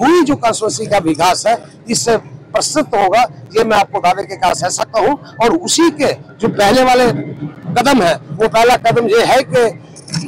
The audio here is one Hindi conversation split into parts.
चबुई जो कॉन्स्टिट्यूंसी का विकास है इससे प्रस्तुत होगा, ये मैं आपको दावे के कह सकता हूँ। और उसी के जो पहले वाले कदम है, वो पहला कदम ये है कि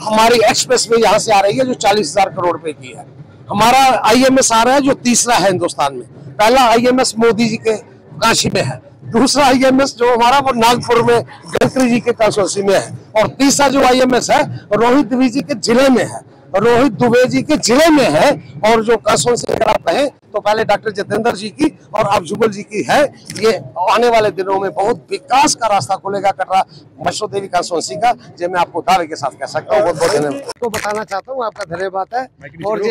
हमारी एक्सप्रेस वे यहाँ से आ रही है जो 40,000 करोड़ रुपए की है। हमारा IMS आ रहा है जो तीसरा है हिंदुस्तान में। पहला IMS मोदी जी के काशी में है, दूसरा IMS जो हमारा वो नागपुर में गडकरी जी के कॉन्स्टिट्यूंसी में है, और तीसरा जो IMS है रोहित दुबे जी के जिले में है, रोहित दुबे जी के जिले में है। और जो कॉन्स्टिट्यूंसी अगर आप कहें तो पहले डॉक्टर जितेंद्र जी की और अब जुगल जी की है। ये आने वाले दिनों में बहुत विकास का रास्ता खुलेगा कटरा वैष्णो देवी कॉन्स्टिट्यूंसी का, जो मैं आपको दावे के साथ कह सकता हूँ। बहुत बहुत धन्यवाद तो बताना चाहता हूँ, आपका धन्यवाद है। और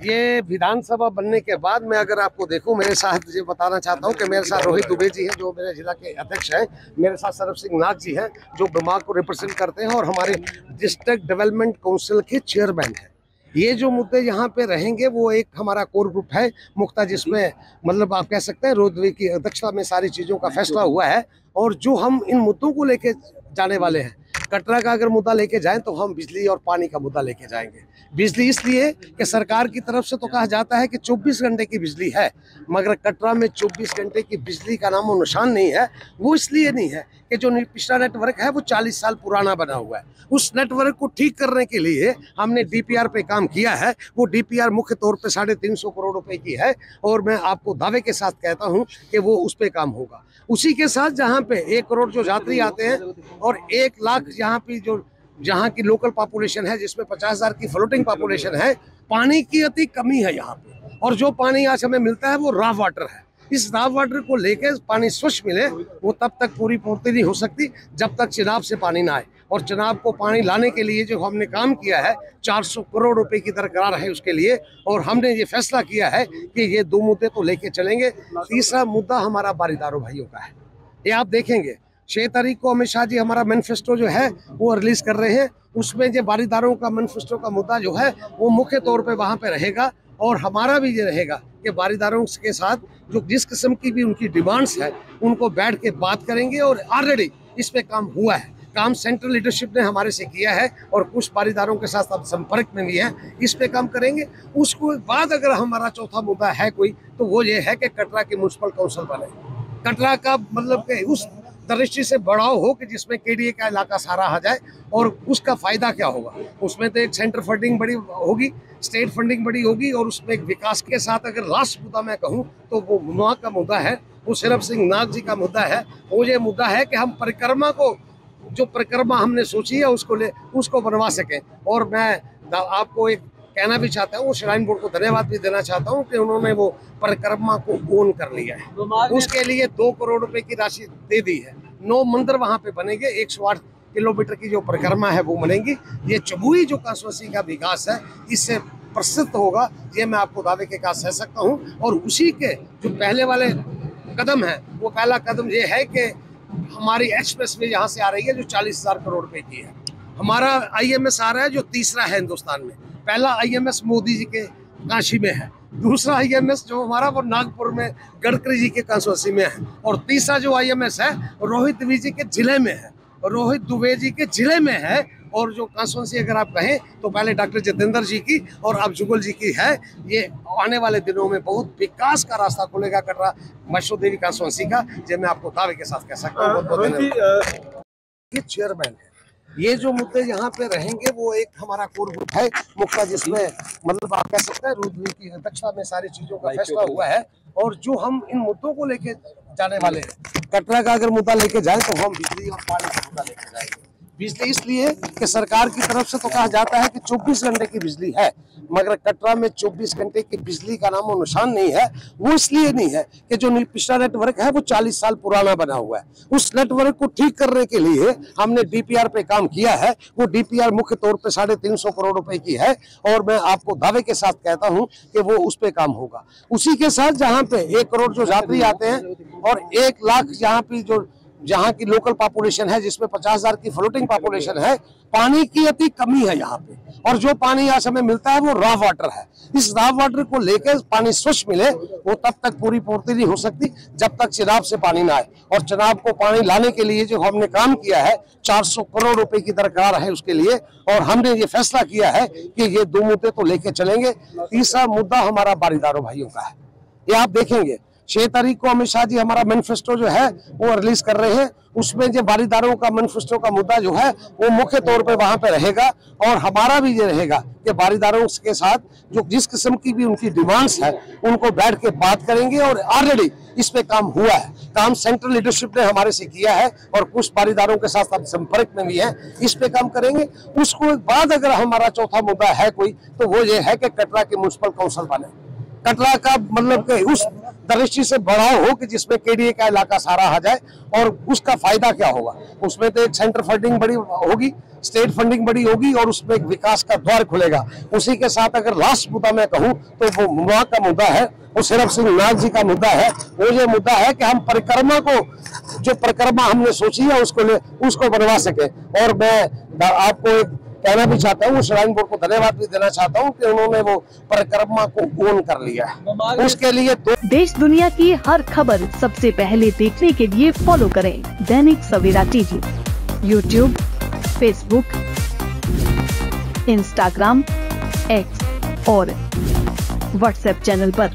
ये विधानसभा बनने के बाद मैं अगर आपको देखूं, मेरे साथ ये बताना चाहता हूं कि मेरे साथ रोहित दुबे जी हैं जो मेरे जिला के अध्यक्ष हैं, मेरे साथ सरब सिंह नाथ जी हैं जो ब्रह्मा को रिप्रेजेंट करते हैं और हमारे डिस्ट्रिक्ट डेवलपमेंट काउंसिल के चेयरमैन हैं। ये जो मुद्दे यहाँ पे रहेंगे वो एक हमारा कोर ग्रुप है मुख्ता, जिसमें मतलब आप कह सकते हैं रोहित दुबे की अध्यक्षता में सारी चीज़ों का फैसला हुआ है। और जो हम इन मुद्दों को लेके जाने वाले हैं, कटरा का अगर मुद्दा लेके जाएं तो हम बिजली और पानी का मुद्दा लेके जाएंगे। बिजली इसलिए कि सरकार की तरफ से तो कहा जाता है कि 24 घंटे की बिजली है, मगर कटरा में 24 घंटे की बिजली का नामो निशान नहीं है। वो इसलिए नहीं है कि जो पिछला नेटवर्क है वो 40 साल पुराना बना हुआ है। उस नेटवर्क को ठीक करने के लिए हमने DPR पे काम किया है। वो DPR मुख्य तौर पे 350 करोड़ रुपए की है, और मैं आपको दावे के साथ कहता हूँ कि वो उस पर काम होगा। उसी के साथ जहाँ पे 1 करोड़ जो यात्री आते हैं और 1 लाख यहाँ पे जो जहाँ की लोकल पॉपुलेशन है, जिसमें 50,000 की फ्लोटिंग पॉपुलेशन है, पानी की अति कमी है यहाँ पे। और जो पानी आज हमें मिलता है वो रॉ वाटर है। इस रॉ वाटर को लेके पानी स्वच्छ मिले, वो तब तक पूरी पूर्ति नहीं हो सकती जब तक चिनाब से पानी ना आए। और चिनाब को पानी लाने के लिए जो हमने काम किया है, 400 करोड़ रुपए की दरकार है उसके लिए। और हमने ये फैसला किया है कि ये 2 मुद्दे तो लेके चलेंगे। तीसरा मुद्दा हमारा बारीदारों भाइयों का है। ये आप देखेंगे 6 तारीख को अमित शाह जी हमारा मैनिफेस्टो जो है वो रिलीज कर रहे हैं। उसमें जो बारीदारों का मैनिफेस्टो का मुद्दा जो है वो मुख्य तौर पे वहाँ पे रहेगा। और हमारा भी ये रहेगा कि बारीदारों के साथ जो जिस किस्म की भी उनकी डिमांड्स है उनको बैठ के बात करेंगे। और ऑलरेडी इस पे काम हुआ है, काम सेंट्रल लीडरशिप ने हमारे से किया है और कुछ बारीदारों के साथ अब संपर्क में भी है, इस पे काम करेंगे। उसके बाद अगर हमारा चौथा मुद्दा है कोई, तो वो ये है कि कटरा की म्यूनसिपल काउंसिल बने। कटरा का मतलब कि उस दृष्टि से बढ़ाव हो कि जिसमें KDA का इलाका सारा आ जाए। और उसका फायदा क्या होगा, उसमें तो एक सेंटर फंडिंग बड़ी होगी, स्टेट फंडिंग बड़ी होगी, और उसमें एक विकास के साथ अगर लास्ट मुद्दा मैं कहूँ तो वो वहाँ का मुद्दा है, वो सरब सिंह नाथ जी का मुद्दा है। वो ये मुद्दा है कि हम परिक्रमा को, जो परिक्रमा हमने सोची है उसको बनवा सकें। और मैं आपको एक कहना भी चाहता हूँ, श्राइन बोर्ड को धन्यवाद भी देना चाहता हूँ कि उन्होंने वो परिक्रमा को ओन कर लिया है। उसके लिए 2 करोड़ रुपए की राशि दे दी है। 9 मंदिर वहाँ पे बनेंगे, 108 किलोमीटर की जो परिक्रमा है वो बनेगी। ये चबुई जो कॉन्स्टिट्यूंसी का विकास है इससे प्रसिद्ध होगा, ये मैं आपको दावे के साथ कह सकता हूँ। और उसी के जो पहले वाले कदम है, वो पहला कदम ये है कि हमारी एक्सप्रेस वे यहाँ से आ रही है जो 40,000 करोड़ रुपए की है। हमारा IMS आ रहा है जो तीसरा है हिंदुस्तान में। पहला IMS मोदी जी के काशी में है, दूसरा IMS जो हमारा वो नागपुर में गडकरी जी के कॉन्स्टिट्यूंसी में है, और तीसरा जो IMS है रोहित दुबे जी के जिले में है, रोहित दुबे जी के जिले में है। और जो कॉन्स्टिट्यूंसी अगर आप कहें तो पहले डॉक्टर जितेंद्र जी की और अब जुगल जी की है। ये आने वाले दिनों में बहुत विकास का रास्ता खुलेगा कटरा वैष्णो देवी कॉन्स्टिट्यूंसी का, जो मैं आपको दावे के साथ कह सकता हूँ। ये चेयरमैन है। ये जो मुद्दे यहाँ पे रहेंगे वो एक हमारा कोर ग्रुप है मुख्ता, जिसमें मतलब आप कह सकते हैं रोहित की अध्यक्षता में सारी चीजों का फैसला हुआ है। और जो हम इन मुद्दों को लेके जाने वाले हैं, कटरा का अगर मुद्दा लेके जाए तो हम बिजली और पानी का मुद्दा लेके जाएंगे। बिजली इसलिए कि सरकार की तरफ से तो कहा जाता है कि 24 घंटे की बिजली है, मगर कटरा में 24 घंटे की बिजली का नामो निशान नहीं है। वो इसलिए नहीं है कि जो पिछला नेटवर्क है वो 40 साल पुराना बना हुआ है। उस नेटवर्क को ठीक करने के लिए हमने DPR पे काम किया है। वो DPR मुख्य तौर पे 350 करोड़ रुपए की है, और मैं आपको दावे के साथ कहता हूँ कि वो उस पे काम होगा। उसी के साथ जहाँ पे 1 करोड़ जो यात्री आते हैं और 1 लाख यहाँ पे जो जहाँ की लोकल पॉपुलेशन है, जिसमें 50,000 की फ्लोटिंग पॉपुलेशन है, पानी की अति कमी है यहाँ पे। और जो पानी आज हमें मिलता है वो रॉ वाटर है। इस रॉ वाटर को लेकर पानी स्वच्छ मिले, वो तब तक पूरी पूर्ति नहीं हो सकती जब तक चिनाब से पानी ना आए। और चिनाब को पानी लाने के लिए जो हमने काम किया है, 400 करोड़ रुपए की दरकार है उसके लिए, और हमने ये फैसला किया है कि ये 2 मुद्दे तो लेके चलेंगे। तीसरा मुद्दा हमारा बारीदारों भाइयों का है। ये आप देखेंगे 6 तारीख को अमित शाह जी हमारा मैनिफेस्टो जो है वो रिलीज कर रहे हैं। उसमें जो बारीदारों का मैनिफेस्टो का मुद्दा जो है वो मुख्य तौर पे वहां पे रहेगा। और हमारा भी ये रहेगा कि बारीदारों के साथ जो जिस किस्म की भी उनकी डिमांड्स है उनको बैठ के बात करेंगे। और ऑलरेडी इस पे काम हुआ है, काम सेंट्रल लीडरशिप ने हमारे से किया है और कुछ बारीदारों के साथ अब संपर्क में भी है, इस पे काम करेंगे। उसको बाद अगर हमारा चौथा मुद्दा है कोई, तो वो ये है कि कटरा के म्युनिसिपल काउंसिल बने। कटरा का मतलब कि उस दृष्टि से बढ़ाव हो कि जिसमें केडीए का इलाका सारा आ जाए। और उसका फायदा क्या होगा, उसमें तो एक सेंटर फंडिंग बड़ी होगी, स्टेट फंडिंग बड़ी होगी, और उसमें एक विकास का द्वार खुलेगा। उसी के साथ अगर लास्ट मुद्दा मैं कहूँ तो वो वहाँ का मुद्दा है, वो सिर्फ सिंह नाग जी का मुद्दा है। वो ये मुद्दा है कि हम परिक्रमा को, जो परिक्रमा हमने सोची है उसको बनवा सके। और मैं आपको एक कहना भी चाहता हूँ, श्राइन बोर्ड को धन्यवाद भी देना चाहता हूँ कि उन्होंने वो परिक्रमा को ओन कर लिया है। उसके लिए देश दुनिया की हर खबर सबसे पहले देखने के लिए फॉलो करें Dainik Savera TV, YouTube, Facebook, Instagram, X और व्हाट्सएप चैनल पर।